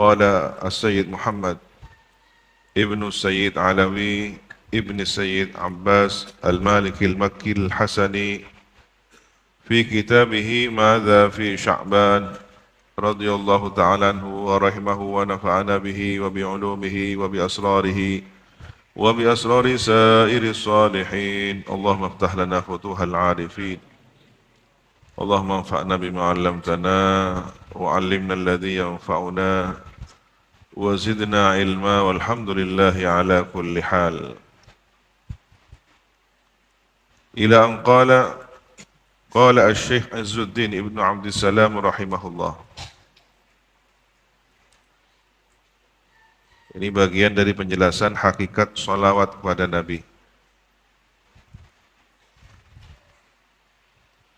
قال السيد محمد ابن السيد علوي ابن السيد عباس المالكي المكي الحسني في كتابه ماذا في شعبان رضي الله تعالى عنه ورحمه ونفعنا به وبعلومه وبأسراره وبأسرار سائر الصالحين. اللهم افتح لنا فتوح العارفين، اللهم انفعنا بما علمتنا وعلمنا الذي ينفعنا وزدنا علما والحمد لله على كل حال. إلى أن قال الشيخ عز الدين ابن عبد السلام رحمه الله. Ini bagian dari penjelasan hakikat sholawat kepada Nabi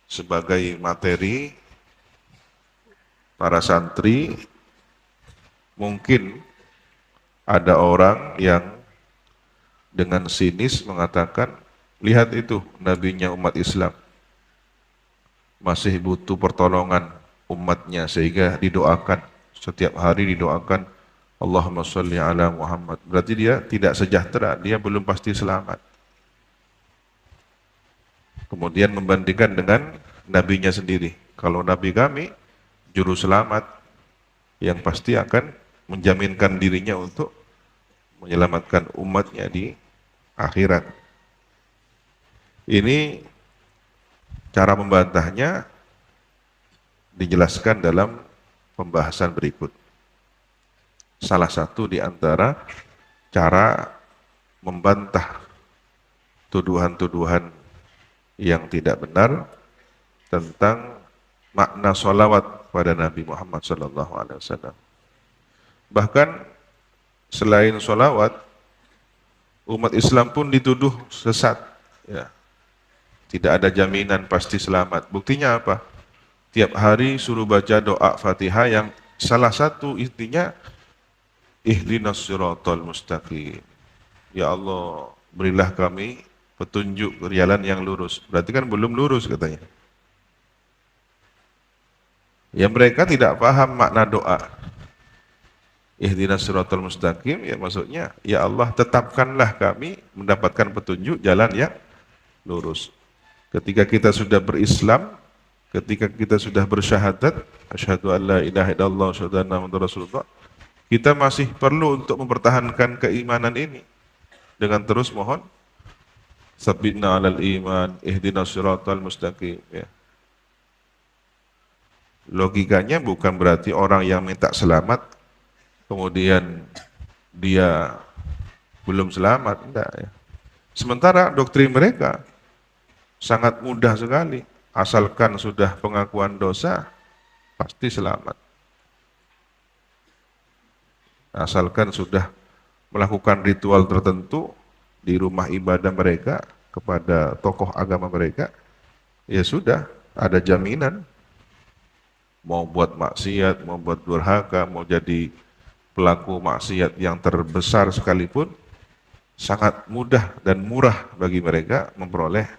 sebagai materi para santri. Mungkin ada orang yang dengan sinis mengatakan, lihat itu nabinya umat Islam masih butuh pertolongan umatnya, sehingga didoakan setiap hari, didoakan Allahumma sholli ala Muhammad. Berarti dia tidak sejahtera, dia belum pasti selamat. Kemudian membandingkan dengan nabinya sendiri. Kalau nabi kami juru selamat yang pasti akan menjaminkan dirinya untuk menyelamatkan umatnya di akhirat. Ini cara membantahnya dijelaskan dalam pembahasan berikut. Salah satu di antara cara membantah tuduhan-tuduhan yang tidak benar tentang makna sholawat pada Nabi Muhammad SAW. Bahkan selain sholawat, umat Islam pun dituduh sesat. Ya. Tidak ada jaminan pasti selamat. Buktinya apa? Tiap hari suruh baca doa Fatihah yang salah satu intinya ihdinas siratal mustaqim. Ya Allah, berilah kami petunjuk jalan yang lurus. Berarti kan belum lurus katanya. Ya mereka tidak paham makna doa. Ihdinas siratal mustaqim, ya maksudnya, ya Allah tetapkanlah kami mendapatkan petunjuk jalan yang lurus. Ketika kita sudah berislam, ketika kita sudah bersyahadat, asyhadu an la ilaha illallah wa asyhadu anna muhammadar rasulullah, kita masih perlu untuk mempertahankan keimanan ini dengan terus mohon sabbitna alal iman, ihdinas siratal mustaqim. Ya. Logikanya bukan berarti orang yang minta selamat kemudian dia belum selamat, enggak ya. Sementara doktrin mereka sangat mudah sekali, asalkan sudah pengakuan dosa pasti selamat. Asalkan sudah melakukan ritual tertentu di rumah ibadah mereka kepada tokoh agama mereka, ya sudah ada jaminan. Mau buat maksiat, mau buat durhaka, mau jadi pelaku maksiat yang terbesar sekalipun, sangat mudah dan murah bagi mereka memperoleh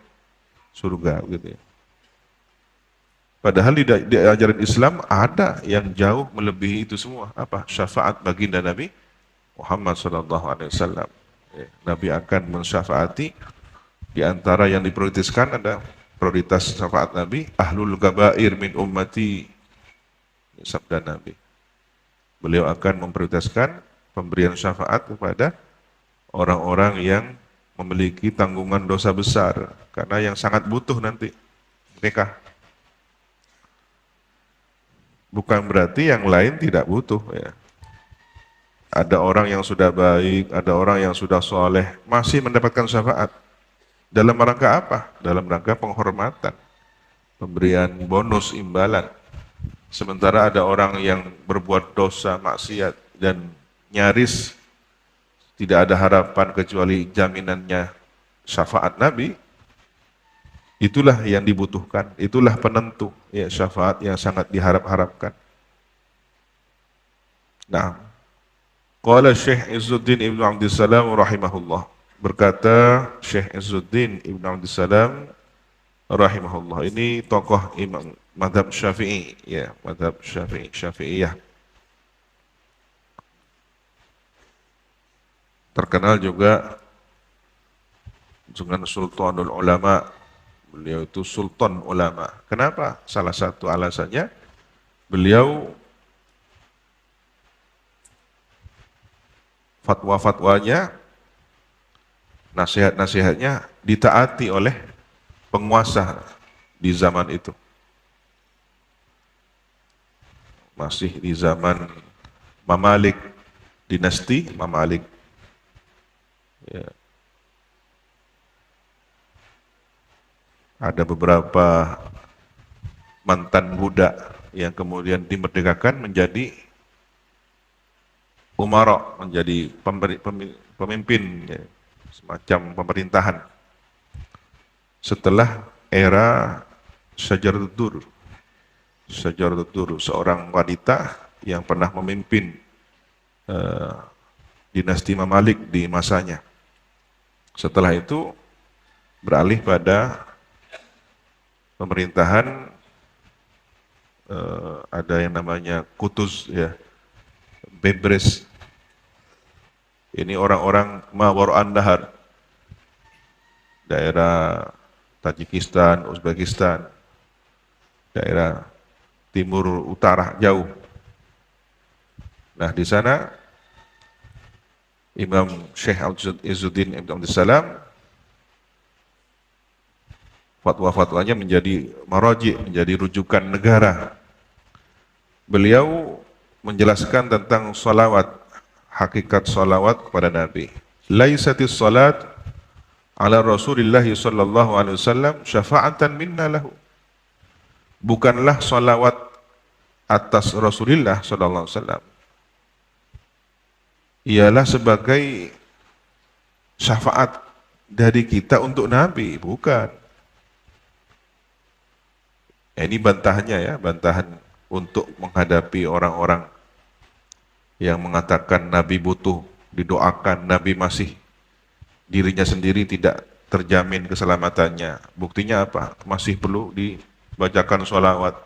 surga, gitu ya. Padahal di ajaran Islam ada yang jauh melebihi itu semua. Apa? Syafaat baginda Nabi Muhammad SAW. Nabi akan mensyafaati. Di antara yang diprioritaskan ada prioritas syafaat Nabi, ahlul kabair min ummati, sabda Nabi. Beliau akan memprioritaskan pemberian syafaat kepada orang-orang yang memiliki tanggungan dosa besar, karena yang sangat butuh nanti mereka. Bukan berarti yang lain tidak butuh ya. Ada orang yang sudah baik, ada orang yang sudah soleh, masih mendapatkan syafaat. Dalam rangka apa? Dalam rangka penghormatan, pemberian bonus imbalan. Sementara ada orang yang berbuat dosa, maksiat, dan nyaris tidak ada harapan kecuali jaminannya syafaat Nabi. Itulah yang dibutuhkan, itulah penentu ya, syafaat yang sangat diharap-harapkan. Nah, qala Syekh Izzuddin Ibnu Abdissalam rahimahullah. Berkata Syekh Izzuddin Ibnu Abdissalam rahimahullah. Ini tokoh imam madhab Syafi'i, ya, madhab Syafi'iyah. terkenal juga dengan Sultanul Ulama. Beliau itu Sultan Ulama. Kenapa? Salah satu alasannya beliau fatwa-fatwanya, nasihat-nasihatnya ditaati oleh penguasa di zaman itu. Masih di zaman Mamalik, dinasti Mamalik. Ya. Ada beberapa mantan budak yang kemudian dimerdekakan menjadi umara, menjadi pemimpin, ya, semacam pemerintahan. Setelah era Syajaratul Dur, seorang wanita yang pernah memimpin dinasti Mamalik di masanya. Setelah itu beralih pada pemerintahan, ada yang namanya Kutuz, ya, Bebres. Ini orang-orang Mawara'an Nahar, daerah Tajikistan, Uzbekistan, daerah timur utara jauh. Nah, di sana Imam Syekh Izzuddin Ibn Abdus Salam, fatwa-fatwanya menjadi maraji, menjadi rujukan negara. Beliau menjelaskan tentang salawat, hakikat salawat kepada Nabi. Laisatis salat ala Rasulillah sallallahu alaihi wasallam syafa'atan minna lahu. Bukanlah salawat atas Rasulullah sallallahu alaihi wasallam ialah sebagai syafaat dari kita untuk Nabi, bukan. Ini bantahannya, ya, bantahan untuk menghadapi orang-orang yang mengatakan Nabi butuh didoakan, Nabi masih dirinya sendiri tidak terjamin keselamatannya. Buktinya apa? Masih perlu dibacakan sholawat.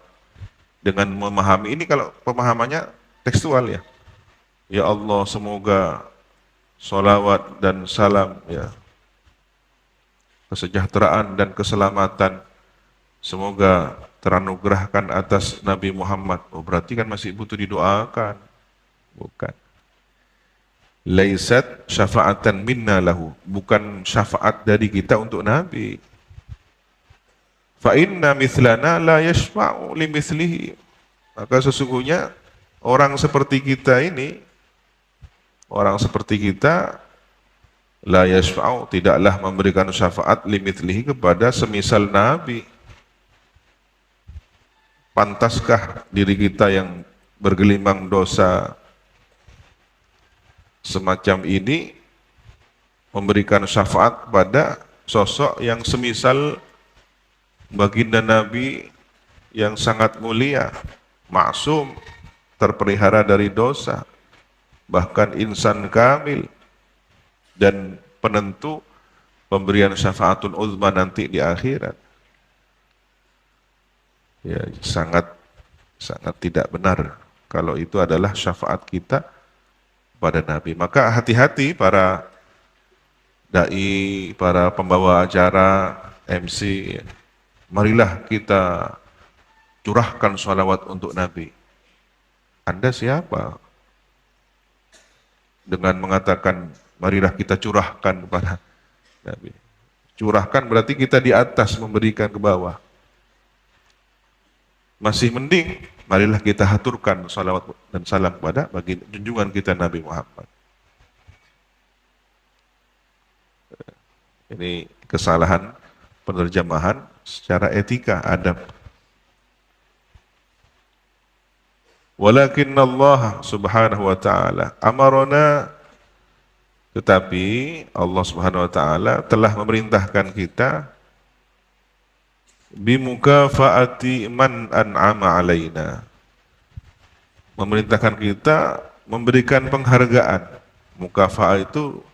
Dengan memahami ini, kalau pemahamannya tekstual, ya. Ya Allah, semoga sholawat dan salam, ya, kesejahteraan dan keselamatan semoga teranugerahkan atas Nabi Muhammad. Oh, berarti kan masih butuh didoakan. Bukan. Laisat syafa'atan minna lahu. Bukan syafaat dari kita untuk Nabi. Fa inna mithlana la yashfa'u limithlihi. Maka sesungguhnya orang seperti kita ini, orang seperti kita, la yashfa'u, tidaklah memberikan syafaat limithlihi kepada semisal Nabi. Pantaskah diri kita yang bergelimang dosa semacam ini memberikan syafaat pada sosok yang semisal baginda Nabi yang sangat mulia, maksum, terpelihara dari dosa, bahkan insan kamil, dan penentu pemberian syafaatul uzma nanti di akhirat. Ya, sangat tidak benar kalau itu adalah syafaat kita pada Nabi. Maka hati-hati para dai, para pembawa acara, MC, ya. Marilah kita curahkan sholawat untuk Nabi. Anda siapa? Dengan mengatakan marilah kita curahkan kepada Nabi. Curahkan berarti kita di atas memberikan ke bawah. Masih mending marilah kita haturkan salawat dan salam kepada bagi junjungan kita Nabi Muhammad. Ini kesalahan penerjemahan secara etika, adab. Walakin Allah subhanahu wa ta'ala amarona, tetapi Allah subhanahu wa ta'ala telah memerintahkan kita bimukafaati man an'ama alaina, memerintahkan kita memberikan penghargaan. Mukafa'ah itu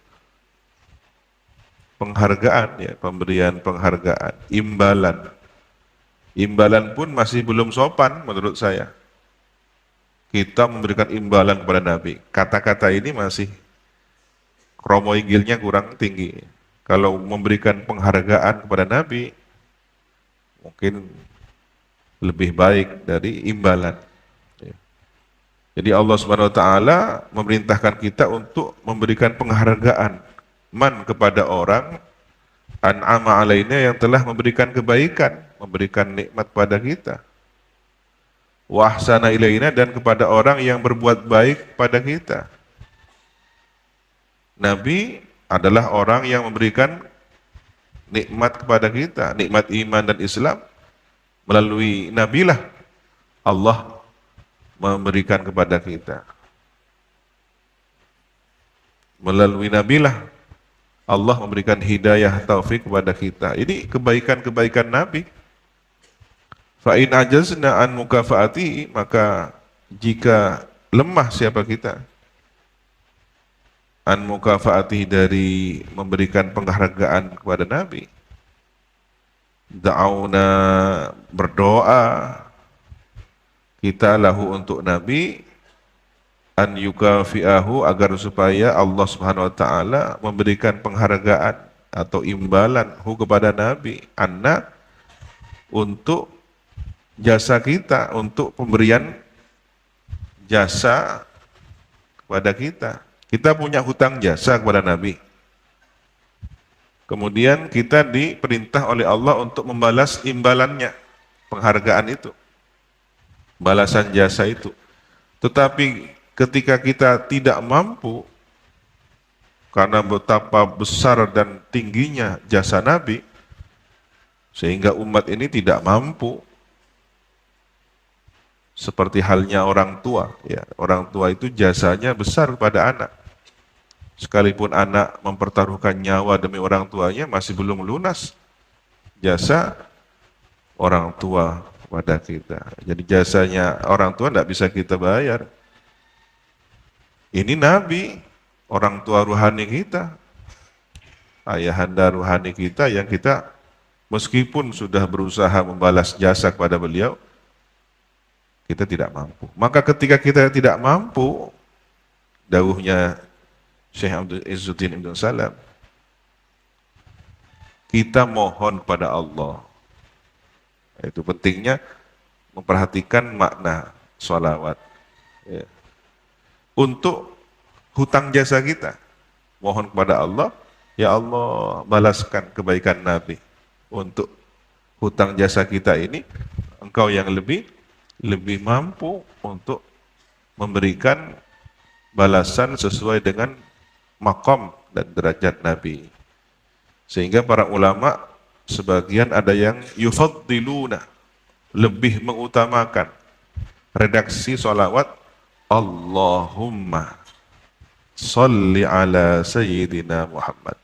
penghargaan, ya, pemberian penghargaan, imbalan. Imbalan pun masih belum sopan menurut saya. Kita memberikan imbalan kepada Nabi. Kata-kata ini masih kromo inggilnya kurang tinggi. Kalau memberikan penghargaan kepada Nabi, mungkin lebih baik dari imbalan. Ya. Jadi Allah Subhanahu wa taala memerintahkan kita untuk memberikan penghargaan kepada orang an'ama alaina yang telah memberikan kebaikan, memberikan nikmat pada kita. Wa ahsana ilaina dan kepada orang yang berbuat baik pada kita. Nabi adalah orang yang memberikan nikmat kepada kita, nikmat iman dan Islam. Melalui nabilah Allah memberikan kepada kita. Melalui nabilah Allah memberikan hidayah taufik kepada kita. Ini kebaikan-kebaikan Nabi. Fa in ajazna an mukafaati, maka jika lemah siapa kita an mukafaati dari memberikan penghargaan kepada Nabi, da'auna berdoa kita lahu untuk Nabi an yukafi'ahu agar supaya Allah Subhanahu wa taala memberikan penghargaan atau imbalan kepada Nabi anna untuk jasa kita, untuk pemberian jasa kepada kita. Kita punya hutang jasa kepada Nabi. Kemudian kita diperintah oleh Allah untuk membalas imbalannya, penghargaan itu, balasan jasa itu. Tetapi ketika kita tidak mampu, karena betapa besar dan tingginya jasa Nabi, sehingga umat ini tidak mampu, seperti halnya orang tua. Ya, orang tua itu jasanya besar kepada anak. Sekalipun anak mempertaruhkan nyawa demi orang tuanya, masih belum lunas jasa orang tua kepada kita. Jadi jasanya orang tua tidak bisa kita bayar. Ini Nabi, orang tua ruhani kita, ayahanda ruhani kita yang kita meskipun sudah berusaha membalas jasa kepada beliau, kita tidak mampu. Maka ketika kita tidak mampu, dawuhnya Syekh Abdul Izzuddin Ibn Salam, kita mohon kepada Allah. Itu pentingnya memperhatikan makna sholawat. Ya. Untuk hutang jasa kita, mohon kepada Allah, ya Allah balaskan kebaikan Nabi. Untuk hutang jasa kita ini, engkau yang lebih mampu untuk memberikan balasan sesuai dengan maqam dan derajat Nabi. Sehingga para ulama sebagian ada yang yufaddiluna, lebih mengutamakan redaksi sholawat Allahumma sholli ala sayyidina Muhammad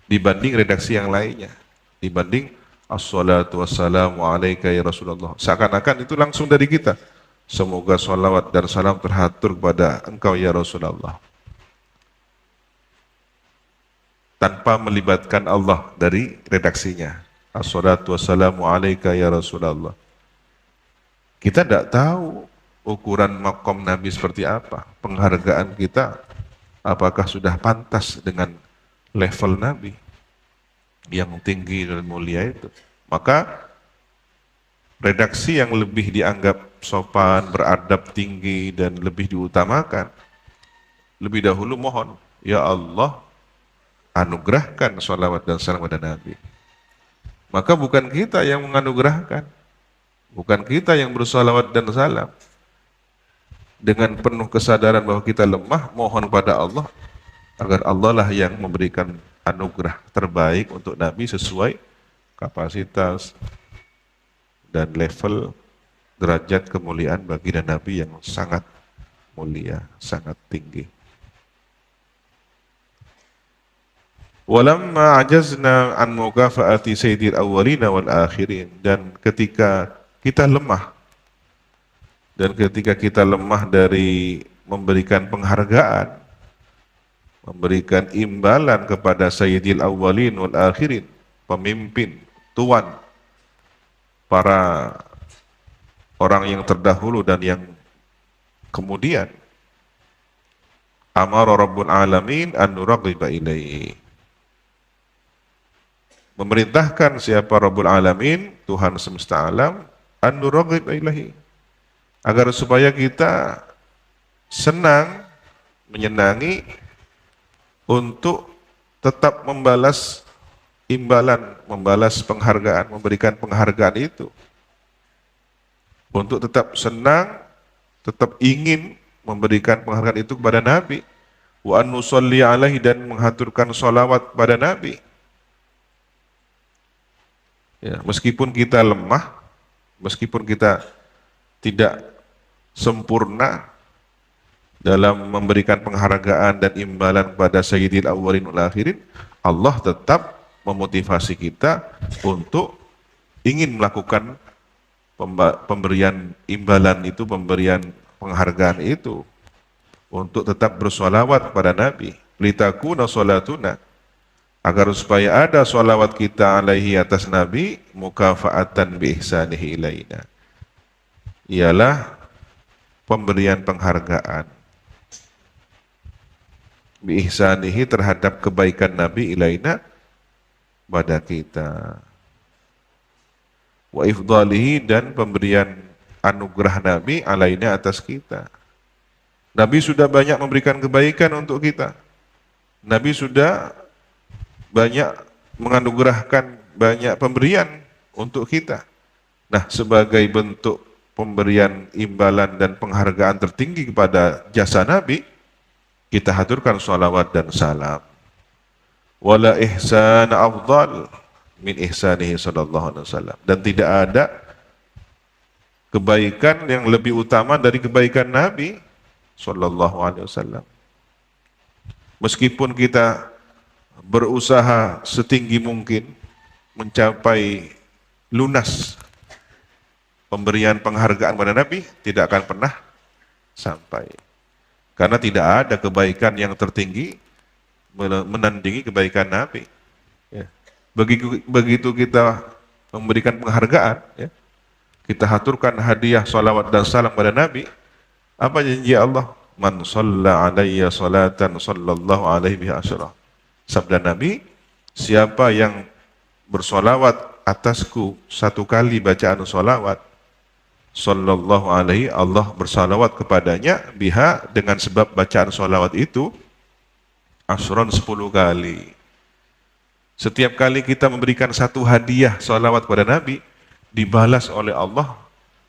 dibanding redaksi yang lainnya, dibanding as-salatu wassalamu alaika ya Rasulullah. Seakan-akan itu langsung dari kita. Semoga sholawat dan salam terhatur kepada engkau ya Rasulullah, tanpa melibatkan Allah dari redaksinya. As-salatu wassalamu alaika ya Rasulullah. Kita tidak tahu ukuran makom Nabi seperti apa. Penghargaan kita apakah sudah pantas dengan level Nabi yang tinggi dan mulia itu. Maka redaksi yang lebih dianggap sopan, beradab tinggi dan lebih diutamakan, lebih dahulu mohon, ya Allah anugerahkan sholawat dan salam pada Nabi. Maka bukan kita yang menganugerahkan, bukan kita yang bersolawat dan salam. Dengan penuh kesadaran bahwa kita lemah, mohon pada Allah agar Allah lah yang memberikan anugerah terbaik untuk Nabi sesuai kapasitas dan level derajat kemuliaan baginda Nabi yang sangat mulia, sangat tinggi. Walamma ajazna an mukafaati sayyidil awwalina wal akhirin, dan ketika kita lemah dari memberikan penghargaan, memberikan imbalan kepada sayyidil awwalin wal akhirin, pemimpin, tuan para orang yang terdahulu dan yang kemudian, Amara Rabbul Alamin an nuraghiba ilaihi. Memerintahkan siapa Rabbul Alamin, Tuhan semesta alam, an nuraghiba ilaihi, agar supaya kita senang, menyenangi untuk tetap membalas imbalan, membalas penghargaan, memberikan penghargaan itu. Untuk tetap senang, tetap ingin memberikan penghargaan itu kepada Nabi. Wa an nusalli alaihi, dan menghaturkan salawat pada Nabi. Ya, meskipun kita lemah, meskipun kita tidak sempurna dalam memberikan penghargaan dan imbalan kepada Sayyidil Awwalin wal Akhirin, Allah tetap memotivasi kita untuk ingin melakukan pemberian imbalan itu, pemberian penghargaan itu, untuk tetap bersolawat kepada Nabi. Litakuna sholatuna, agar supaya ada sholawat kita alaihi atas Nabi, mukafaatan bi ihsanihi ilaina, ialah pemberian penghargaan bi ihsanihi, terhadap kebaikan Nabi, ilaina, pada kita. Wa ifdalihi, dan pemberian anugerah Nabi alaina, atas kita. Nabi sudah banyak memberikan kebaikan untuk kita. Nabi sudah banyak menganugerahkan banyak pemberian untuk kita. Nah, sebagai bentuk pemberian imbalan dan penghargaan tertinggi kepada jasa Nabi, kita haturkan sholawat dan salam. Wala ihsan afdal min ihsanihi sallallahu alaihi wasallam, dan tidak ada kebaikan yang lebih utama dari kebaikan Nabi sallallahu alaihi wasallam. Meskipun kita berusaha setinggi mungkin mencapai lunas pemberian penghargaan pada Nabi, tidak akan pernah sampai. Karena tidak ada kebaikan yang tertinggi menandingi kebaikan Nabi. Ya. Begitu kita memberikan penghargaan, ya, kita haturkan hadiah salawat dan salam pada Nabi, apa janji Allah? Man shalla alayya salatan sallallahu alaihi biha asyara. Sabda Nabi, siapa yang bersolawat atasku satu kali bacaan solawat, sallallahu alaihi, Allah bersalawat kepadanya, biha, dengan sebab bacaan solawat itu, asyran 10 kali. Setiap kali kita memberikan satu hadiah solawat kepada Nabi, dibalas oleh Allah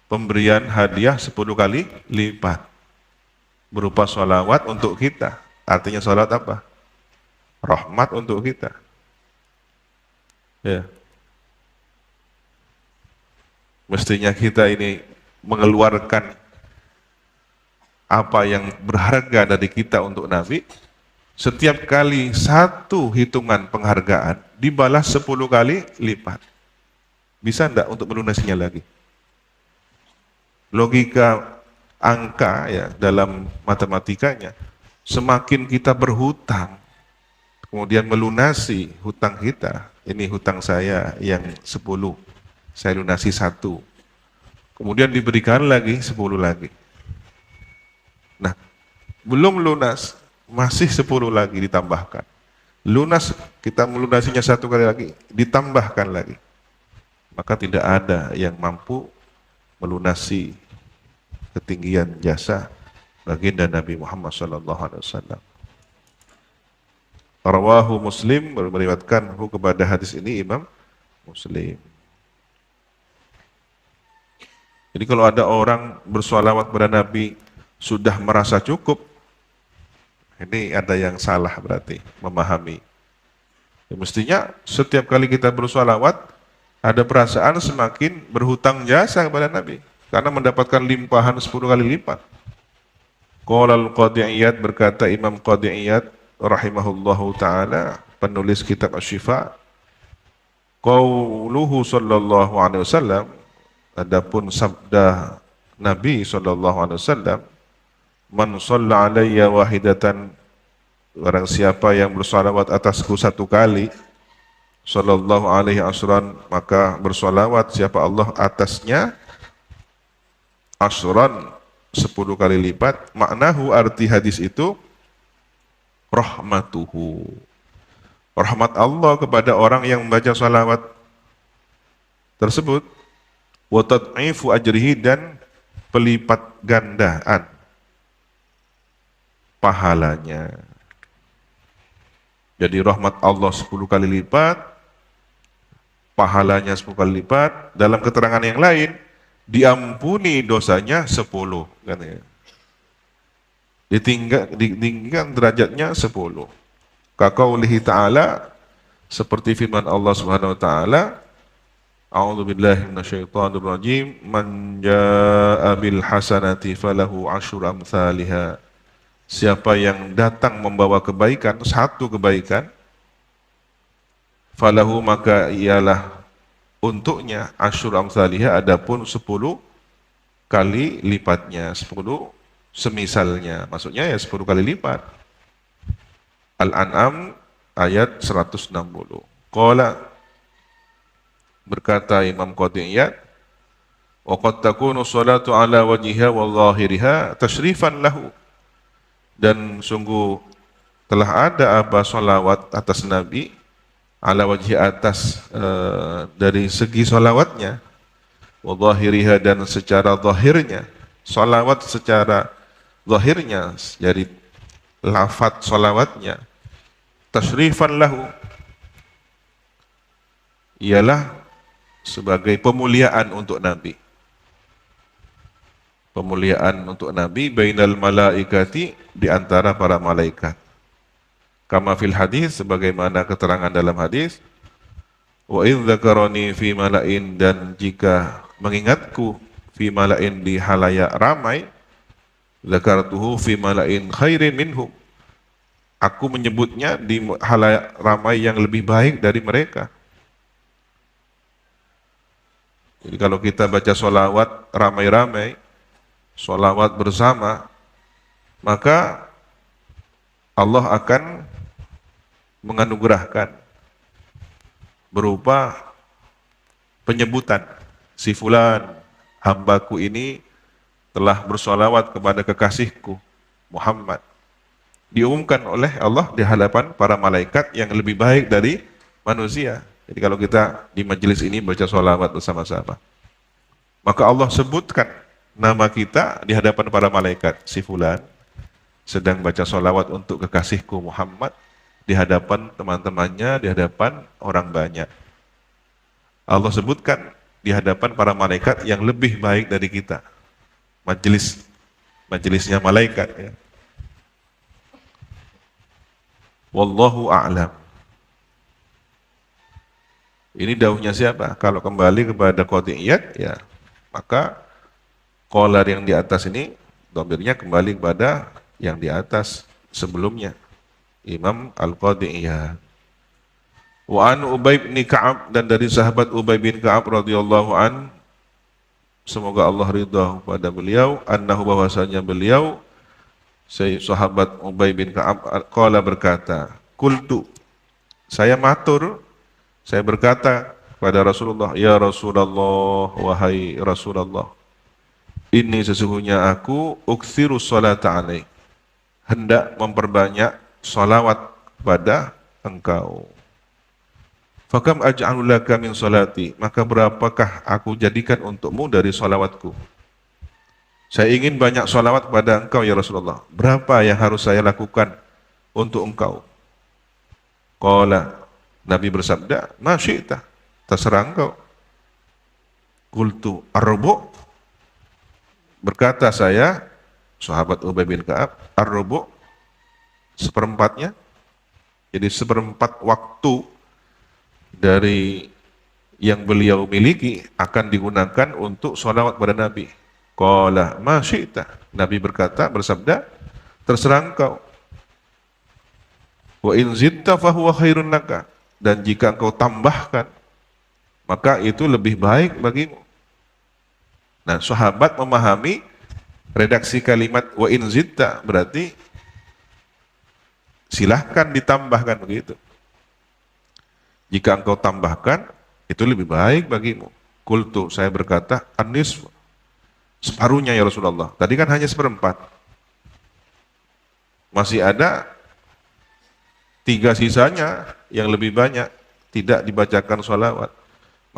pemberian hadiah 10 kali lipat, berupa solawat untuk kita. Artinya solawat apa? Rahmat untuk kita. Ya. Mestinya kita ini mengeluarkan apa yang berharga dari kita untuk Nabi. Setiap kali satu hitungan penghargaan dibalas 10 kali lipat. Bisa enggak untuk melunasinya lagi? Logika angka, ya, dalam matematikanya, semakin kita berhutang, kemudian melunasi hutang kita, ini hutang saya yang 10, saya lunasi 1, kemudian diberikan lagi 10 lagi. Nah, belum lunas, masih 10 lagi ditambahkan. Lunas, kita melunasinya 1 kali lagi, ditambahkan lagi. Maka tidak ada yang mampu melunasi ketinggian jasa baginda Nabi Muhammad SAW. Rawahu Muslim, meriwayatkan kepada hadis ini Imam Muslim. Jadi kalau ada orang bersolawat kepada Nabi sudah merasa cukup, ini ada yang salah berarti memahami. Ya, mestinya setiap kali kita bersolawat ada perasaan semakin berhutang jasa kepada Nabi, karena mendapatkan limpahan 10 kali lipat. Qala al-Qadhi Iyad, berkata Imam Qadhi Iyad rahimahullahu ta'ala, penulis kitab Asy-Syifa, qauluhu sallallahu alaihi wasallam, adapun sabda Nabi sallallahu alaihi wasallam, man shalla alayya wahidatan, barang siapa yang bersalawat atasku 1 kali, sallallahu alaihi asyran, maka bersalawat siapa Allah atasnya asyran 10 kali lipat. Maknahu, arti hadis itu, rahmatuhu. Rahmat Allah kepada orang yang membaca salawat tersebut, wa tad'ifu ajrihi, dan pelipat gandaan pahalanya. Jadi rahmat Allah 10 kali lipat, pahalanya 10 kali lipat. Dalam keterangan yang lain, diampuni dosanya 10. Kan ya? Ditinggikan derajatnya 10. Kaqaulihi ta'ala, seperti firman Allah Subhanahu wa taala, A'udzu billahi minasyaitonir rajim, man jaa'a bil hasanati falahu asyru amsalihha. Siapa yang datang membawa kebaikan, satu kebaikan, falahu, maka ialah untuknya asyru amsalihha, adapun 10 kali lipatnya, 10 semisalnya. Maksudnya ya 10 kali lipat. Al-An'am ayat 160. Qala, berkata Imam Qadiyat, wa qad takunu sholatu ala wajhiha wa zahiriha tashrifan lahu. Dan sungguh telah ada apa sholawat atas Nabi, ala wajhi, atas dari segi sholawatnya, wa zahiriha, dan secara zahirnya. Sholawat secara zahirnya, jadi lafaz sholawatnya, tashrifan lahu, ialah sebagai pemuliaan untuk Nabi. Pemuliaan untuk Nabi bainal malaikati, di antara para malaikat. Kama fil hadis, sebagaimana keterangan dalam hadis, wa in dzakarani fi malain, dan jika mengingatku fi malain, di halayak ramai, dzakartuhu fi malain khairin minhum, aku menyebutnya di halayak ramai yang lebih baik dari mereka. Jadi kalau kita baca sholawat ramai-ramai, sholawat bersama, maka Allah akan menganugerahkan berupa penyebutan, si fulan, hambaku ini telah bersholawat kepada kekasihku Muhammad. Diumumkan oleh Allah di hadapan para malaikat yang lebih baik dari manusia. Jadi kalau kita di majelis ini baca sholawat bersama-sama, maka Allah sebutkan nama kita di hadapan para malaikat. Si fulan sedang baca sholawat untuk kekasihku Muhammad, di hadapan teman-temannya, di hadapan orang banyak. Allah sebutkan di hadapan para malaikat yang lebih baik dari kita. Majelisnya malaikat. Ya. Wallahu a'lam. Ini dauhnya siapa? Kalau kembali kepada Qadiyat, ya maka qolar yang di atas ini dhamirnya kembali kepada yang di atas sebelumnya, Imam Al-Qadiyat. Wa an Ubay bin Ka'ab, dan dari sahabat Ubay bin Ka'ab radhiyallahu an, semoga Allah ridha pada beliau, annahu, bahwasanya beliau, sahabat Ubay bin Ka'ab, qala, berkata, qultu, saya matur, saya berkata kepada Rasulullah, ya Rasulullah, wahai Rasulullah, ini sesungguhnya aku uksiru sholata alaih, hendak memperbanyak sholawat pada engkau. Fakam aj'alu laka min sholati, maka berapakah aku jadikan untukmu dari sholawatku? Saya ingin banyak sholawat kepada engkau ya Rasulullah, berapa yang harus saya lakukan untuk engkau? Qala, Nabi bersabda, ma syi'ta, terserah engkau. Qultu ar-rubu', berkata saya, sahabat Ubay bin Ka'ab, ar-rubu', seperempatnya. Jadi seperempat waktu dari yang beliau miliki akan digunakan untuk sholawat pada Nabi. Qala ma syi'ta, Nabi bersabda, terserah engkau. Wa in zidta fahuwa khairun laka, dan jika engkau tambahkan, maka itu lebih baik bagimu. Nah, sahabat memahami redaksi kalimat wa in zidta berarti silahkan ditambahkan begitu. Jika engkau tambahkan, itu lebih baik bagimu. Qultu, saya berkata, an-nisf, separuhnya ya Rasulullah. Tadi kan hanya seperempat. Masih ada 3 sisanya yang lebih banyak tidak dibacakan sholawat.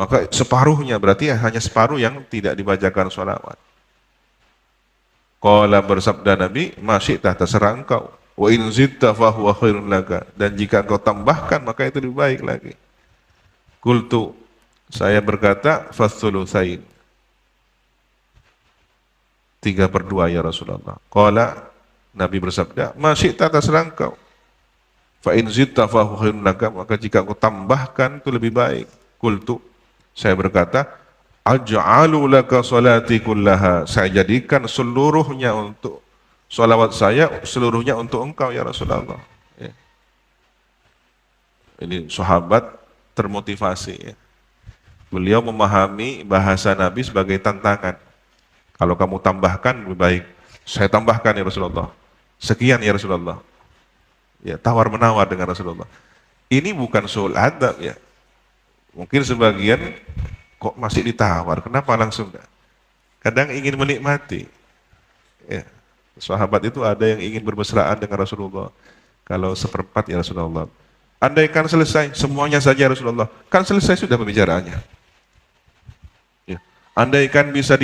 Maka separuhnya berarti hanya separuh yang tidak dibacakan sholawat. Qala bersabda Nabi, masyi'tah terserah engkau. Wa in zidta fahuwa khairun laka. Dan jika engkau tambahkan maka itu lebih baik lagi. Qultu, saya berkata, fathulutsain. 3/2 ya Rasulullah. Qala, Nabi bersabda, masyi'tah terserah engkau. Fa in zidta fahuwa khairun laka. Maka jika engkau tambahkan itu lebih baik. Qultu, saya berkata, aj'alu laka salati kullaha. Saya jadikan seluruhnya untuk salawat saya, seluruhnya untuk engkau ya Rasulullah. Ya. Ini sahabat termotivasi. Ya. Beliau memahami bahasa Nabi sebagai tantangan. Kalau kamu tambahkan lebih baik. Saya tambahkan ya Rasulullah. Sekian ya Rasulullah. Ya, tawar menawar dengan Rasulullah. Ini bukan soal adab ya. Mungkin sebagian kok masih ditawar, kenapa langsung enggak? Kadang ingin menikmati. Ya. Sahabat itu ada yang ingin bermesraan dengan Rasulullah. Kalau seperempat ya Rasulullah. Andaikan selesai, semuanya saja Rasulullah. Kan selesai sudah pembicaraannya. Ya. Andaikan bisa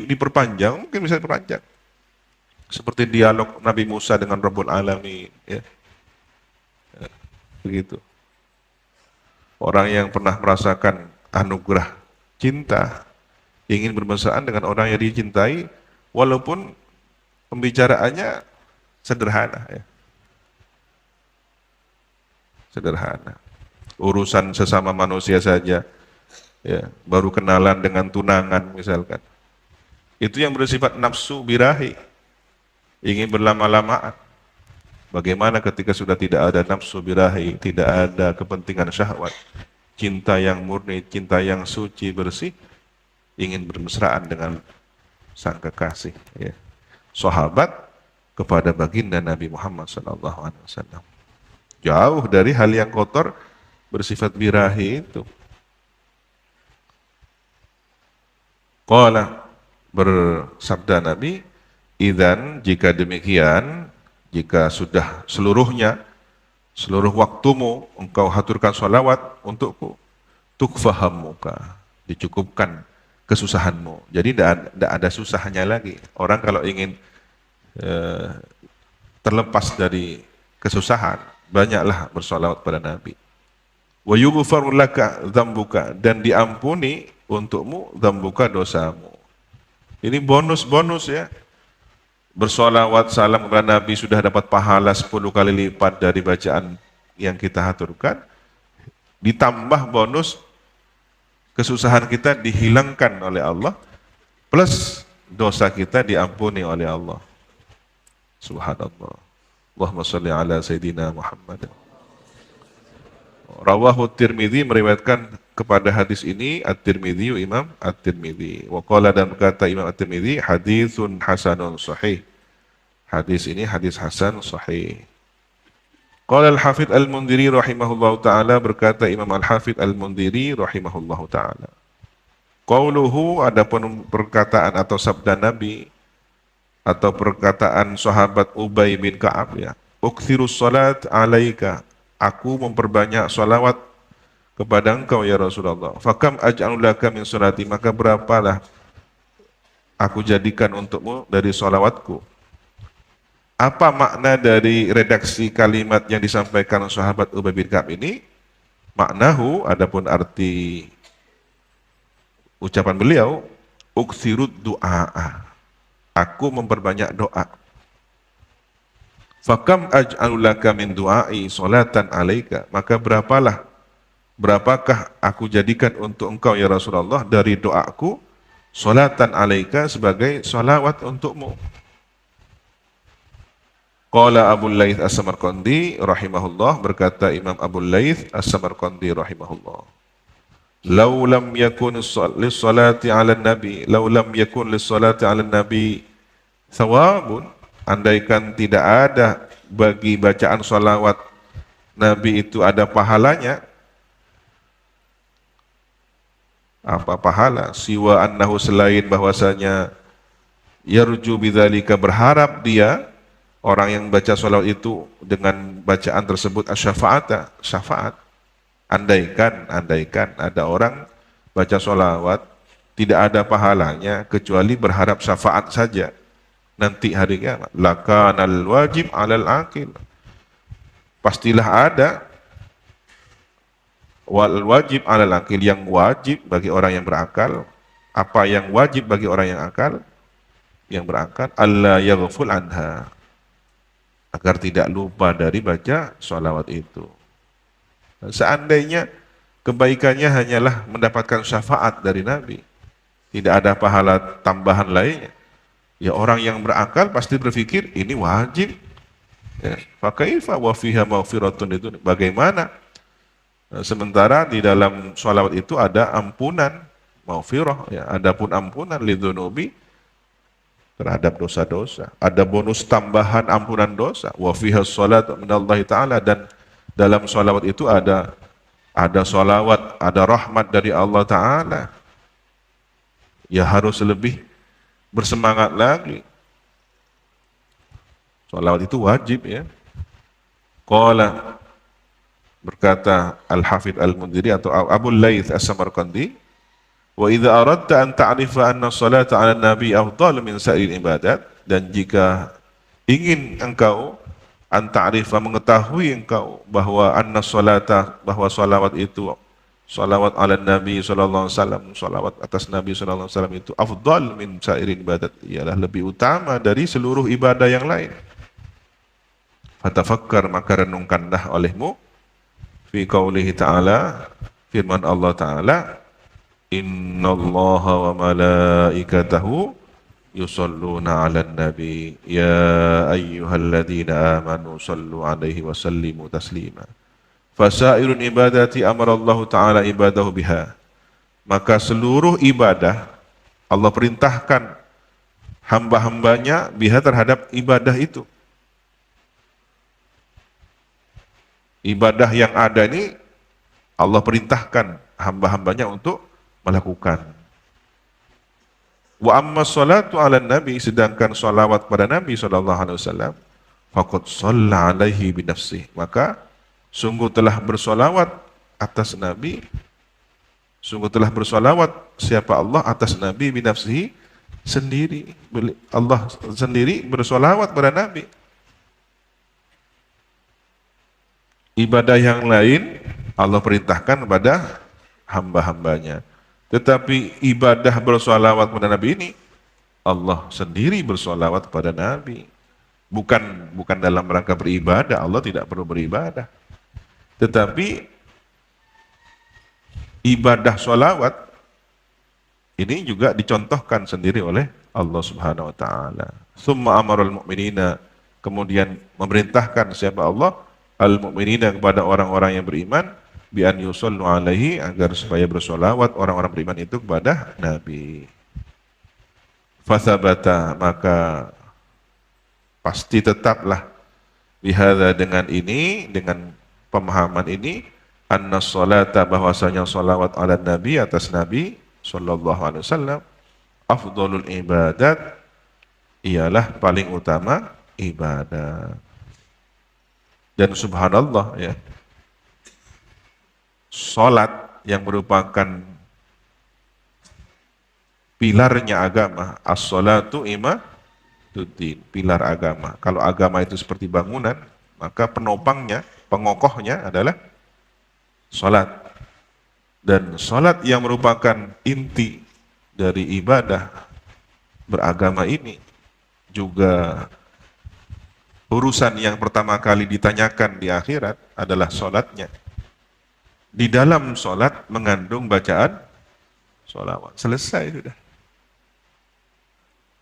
diperpanjang, mungkin bisa diperpanjang. Seperti dialog Nabi Musa dengan Rabbul Alamin. Ya. Ya. Begitu. Orang yang pernah merasakan anugerah cinta, ingin bermesraan dengan orang yang dicintai, walaupun pembicaraannya sederhana, ya. Sederhana. Urusan sesama manusia saja, ya, baru kenalan dengan tunangan misalkan. Itu yang bersifat nafsu birahi, ingin berlama-lamaan. Bagaimana ketika sudah tidak ada nafsu birahi, tidak ada kepentingan syahwat, cinta yang murni, cinta yang suci, bersih, ingin bermesraan dengan sang kekasih. Ya. Sahabat kepada baginda Nabi Muhammad SAW. Jauh dari hal yang kotor, bersifat birahi itu. Qala, bersabda Nabi, idzan jika demikian, jika sudah seluruhnya, seluruh waktumu engkau haturkan sholawat untukku, tukfahamuka, dicukupkan kesusahanmu. Jadi tidak ada susahnya lagi. Orang kalau ingin terlepas dari kesusahan, banyaklah bersolawat pada Nabi. Wa yughfaru laka dzambuka, dan diampuni untukmu dzambuka, dosamu. Ini bonus-bonus ya. Bersolawat salam kepada Nabi sudah dapat pahala 10 kali lipat dari bacaan yang kita haturkan. Ditambah bonus kesusahan kita dihilangkan oleh Allah, plus dosa kita diampuni oleh Allah. Subhanallah. Allahumma sholli ala Sayyidina Muhammad. Rawahu Tirmidzi, meriwayatkan kepada hadis ini At-Tirmidzi, Imam At-Tirmidzi. Wa qala, dan berkata Imam At-Tirmidzi, haditsun hasanun sahih. Hadis ini hadis hasan sahih. Qala Al-Hafidz Al-Mundhiri rahimahullahu taala, berkata Imam Al-Hafidz Al-Mundhiri rahimahullahu taala. Qauluhu, adapun perkataan atau sabda Nabi atau perkataan sahabat Ubay bin Ka'ab ya. Ukthirus salat alaika, aku memperbanyak salawat kepada engkau ya Rasulullah. Fakam aj'alu laka min salati, maka berapalah aku jadikan untukmu dari salawatku. Apa makna dari redaksi kalimat yang disampaikan sahabat Ubay bin Ka'ab ini? Maknahu, adapun arti ucapan beliau, ukthirud du'a, aku memperbanyak doa. Fakam aj'alu laka min du'ai salatan alaika, maka berapakah aku jadikan untuk engkau ya Rasulullah dari doaku, salatan alaika, sebagai salawat untukmu. Qala Abu Laits As-Samarqandi rahimahullah, berkata Imam Abu Laits As-Samarqandi rahimahullah, law lam yakun lis-salati 'ala nabi, law lam yakun lis-salati 'ala nabi thawabun, andaikan tidak ada bagi bacaan salawat Nabi itu ada pahalanya. Apa pahala? Siwa annahu, selain bahwasanya yarju bidzalika, berharap dia Orang yang baca sholawat itu dengan bacaan tersebut asy-syafa'ata, syafaat. Andaikan ada orang baca sholawat tidak ada pahalanya kecuali berharap syafaat saja nanti hari kiamat. Lakanal wajib 'alal aqil. Pastilah ada wal wajib 'alal aqil, yang wajib bagi orang yang berakal. Apa yang wajib bagi orang yang berakal? Alla yaghful anha, agar tidak lupa dari baca sholawat itu. Seandainya kebaikannya hanyalah mendapatkan syafaat dari Nabi, tidak ada pahala tambahan lainnya, ya orang yang berakal pasti berpikir ini wajib. Ya, fakaifa wa fiha maghfiratun, itu bagaimana? Sementara di dalam sholawat itu ada ampunan, maghfirah, ya, adapun ampunan lidzunubi, terhadap dosa-dosa. Ada bonus tambahan ampunan dosa. Wa fiha sholatu minallahi ta'ala, dan dalam sholawat itu ada sholawat, ada rahmat dari Allah Ta'ala. Ya harus lebih bersemangat lagi. Sholawat itu wajib, ya. Qala, berkata Al-Hafidh Al-Mundhiri atau Abu Laith As-Samarqandi, wa idza aradta an ta'rifa anna sholata 'ala nabi afdal min sa'il ibadat, dan jika ingin engkau anta'rifa, mengetahui engkau bahwa anna sholata, bahwa sholawat itu, sholawat ala nabi sallallahu alaihi wasallam, sholawat atas nabi sallallahu alaihi wasallam itu afdal min sa'irin ibadat, ialah lebih utama dari seluruh ibadah yang lain. Fatafakkar, maka renungkanlah olehmu, fi qaulihi ta'ala, firman Allah Ta'ala, innallaha wa malaikatahu yusalluna 'alan nabi ya ayyuhalladzina amanu sallu 'alaihi wa sallimu taslima. Fasairun ibadati amarallahu ta'ala ibadahu biha. Maka seluruh ibadah Allah perintahkan hamba-hambanya biha, terhadap ibadah itu. Ibadah yang ada ini Allah perintahkan hamba-hambanya untuk melakukan. Wa amma sholatu 'alan nabi, sedangkan sholawat pada Nabi sallallahu alaihi wasallam, faqad shalla 'alaihi bi nafsihi, maka sungguh telah bersolawat atas Nabi, sungguh telah bersolawat siapa Allah atas Nabi bi nafsihi, sendiri. Allah sendiri bersolawat pada Nabi. Ibadah yang lain Allah perintahkan kepada hamba-hambanya. Tetapi ibadah bersolawat pada Nabi ini, Allah sendiri bersolawat kepada Nabi. Bukan dalam rangka beribadah, Allah tidak perlu beribadah. Tetapi ibadah solawat ini juga dicontohkan sendiri oleh Allah Subhanahu wa Ta'ala. Summa amarul mu'minina, kemudian memerintahkan siapa Allah, al-mu'minina, kepada orang-orang yang beriman, bi an yusallu alaihi, agar supaya bersolawat orang-orang beriman itu kepada Nabi. Fathabata, maka pasti tetaplah, bihadza, dengan ini, dengan pemahaman ini, anna sholata, bahwasanya sholawat ala Nabi, atas Nabi sallallahu alaihi wasallam, afdhalul ibadat, ialah paling utama ibadah. Dan subhanallah, ya, sholat yang merupakan pilarnya agama, as-sholatu imaduddin, pilar agama. Kalau agama itu seperti bangunan, maka penopangnya, pengokohnya adalah sholat. Dan sholat yang merupakan inti dari ibadah beragama ini juga urusan yang pertama kali ditanyakan di akhirat adalah sholatnya. Di dalam sholat mengandung bacaan sholawat. Selesai sudah.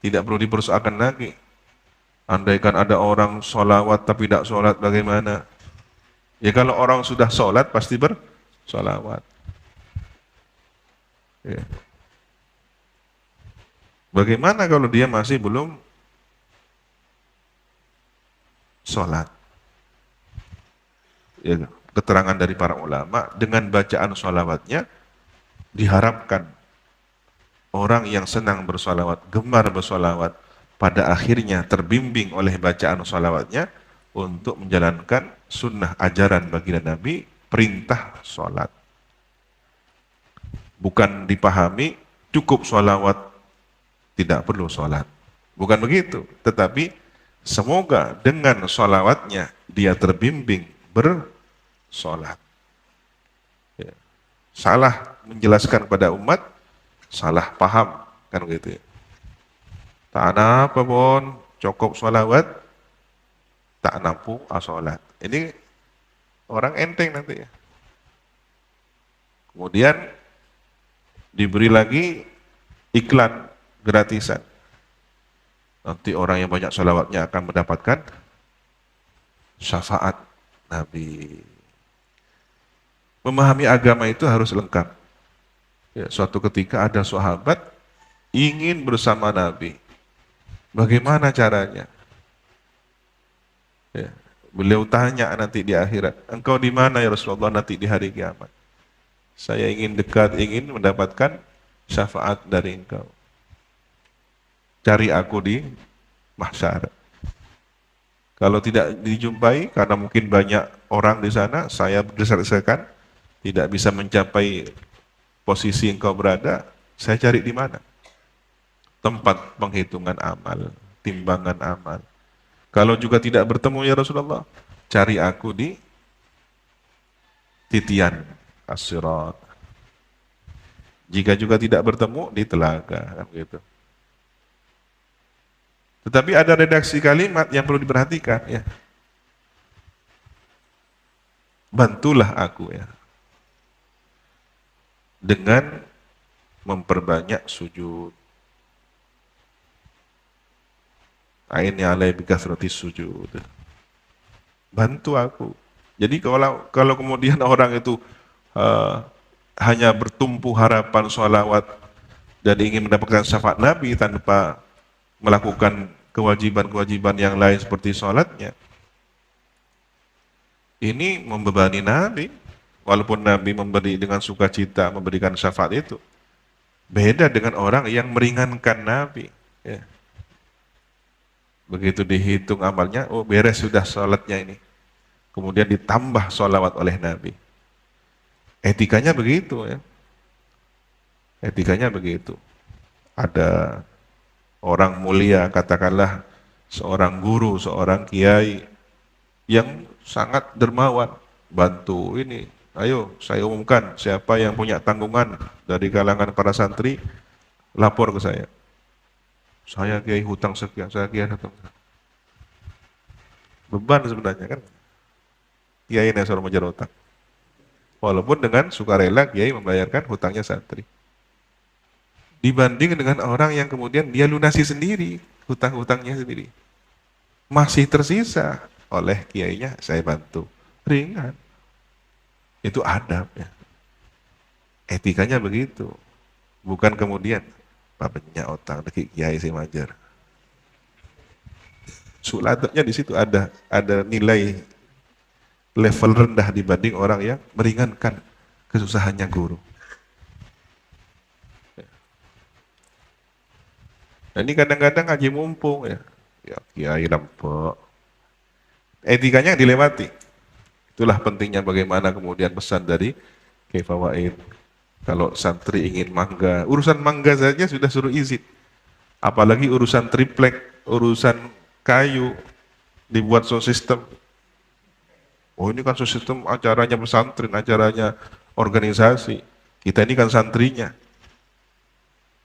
Tidak perlu dipersoalkan lagi. Andaikan ada orang sholawat tapi tidak sholat, bagaimana? Ya kalau orang sudah sholat pasti bersolawat. Ya. Bagaimana kalau dia masih belum sholat? Ya, keterangan dari para ulama, dengan bacaan sholawatnya diharapkan orang yang senang bersolawat, gemar bersolawat, pada akhirnya terbimbing oleh bacaan sholawatnya untuk menjalankan sunnah ajaran baginda Nabi, perintah sholat. Bukan dipahami cukup sholawat, tidak perlu sholat. Bukan begitu, tetapi semoga dengan sholawatnya dia terbimbing bersolat. Ya. Salah menjelaskan kepada umat, salah paham, kan begitu ya. Tak apa pun, cukup sholawat, tak nampu sholat. Ini orang enteng nanti ya. Kemudian diberi lagi iklan gratisan. Nanti orang yang banyak sholawatnya akan mendapatkan syafaat Nabi. Memahami agama itu harus lengkap. Ya, suatu ketika ada sahabat ingin bersama Nabi. Bagaimana caranya? Ya, beliau tanya nanti di akhirat, engkau di mana ya Rasulullah nanti di hari kiamat? Saya ingin dekat, ingin mendapatkan syafaat dari engkau. Cari aku di mahsyar. Kalau tidak dijumpai, karena mungkin banyak orang di sana, saya berdasarkan tidak bisa mencapai posisi engkau berada, saya cari di mana? Tempat penghitungan amal, timbangan amal. Kalau juga tidak bertemu ya Rasulullah, cari aku di titian as-sirat. Jika juga tidak bertemu di telaga, kan begitu. Tetapi ada redaksi kalimat yang perlu diperhatikan ya. Bantulah aku ya. Dengan memperbanyak sujud. Aini alai bikasrati sujud. Bantu aku. Jadi kalau kemudian orang itu hanya bertumpu harapan sholawat dan ingin mendapatkan syafaat Nabi tanpa melakukan kewajiban-kewajiban yang lain seperti sholatnya, ini membebani Nabi. Walaupun Nabi memberi dengan sukacita memberikan syafaat itu, beda dengan orang yang meringankan Nabi. Ya. Begitu dihitung amalnya, oh beres sudah sholatnya ini. Kemudian ditambah sholawat oleh Nabi. Etikanya begitu ya. Etikanya begitu. Ada orang mulia, katakanlah seorang guru, seorang kiai yang sangat dermawan, bantu ini. Ayo saya umumkan siapa yang punya tanggungan dari kalangan para santri, lapor ke saya. Saya kiai hutang sekian, saya kiai hutang. Beban sebenarnya kan. Kiai yang suruh mengejar hutang. Walaupun dengan sukarela kiai membayarkan hutangnya santri. Dibanding dengan orang yang kemudian dia lunasi sendiri hutang-hutangnya sendiri. Masih tersisa oleh kiainya saya bantu. Ringan. Itu adab ya. Etikanya begitu. Bukan kemudian babenya otang deki kiai saya majar. Sulatnya di situ ada nilai level rendah dibanding orang yang meringankan kesusahannya guru. Nah, ini kadang-kadang ngaji mumpung ya. Ya kiai rampok. Etikanya dilewati. Itulah pentingnya bagaimana kemudian pesan dari Kiai Fawaid. Kalau santri ingin mangga, urusan mangga saja sudah suruh izin. Apalagi urusan triplek, urusan kayu, dibuat sound system. Oh ini kan sound system acaranya pesantren, acaranya organisasi. Kita ini kan santrinya.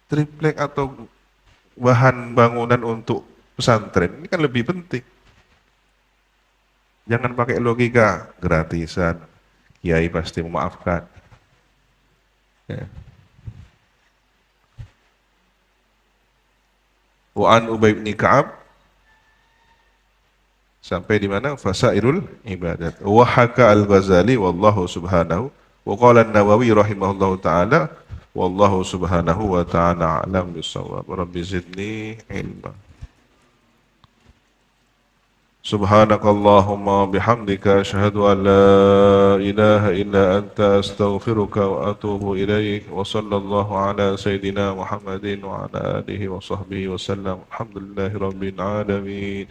Triplek atau bahan bangunan untuk pesantren ini kan lebih penting. Jangan pakai logika gratisan, kiai pasti memaafkan. Ya. Wa an Ubay bin Ka'ab sampai di mana fasairul ibadat. Wa haka al-Ghazali wallahu subhanahu wa qala an-Nawawi rahimahullahu taala wallahu subhanahu wa ta'ala a'lam bis-shawab. Rabbi zidni ilma. Subhanakallahumma bihamdika asyhadu an la ilaha illa anta astaghfiruka wa atubu ilaik wa sallallahu ala sayidina Muhammadin wa ala alihi wa sahbihi wa sallam alhamdulillahi rabbil alamin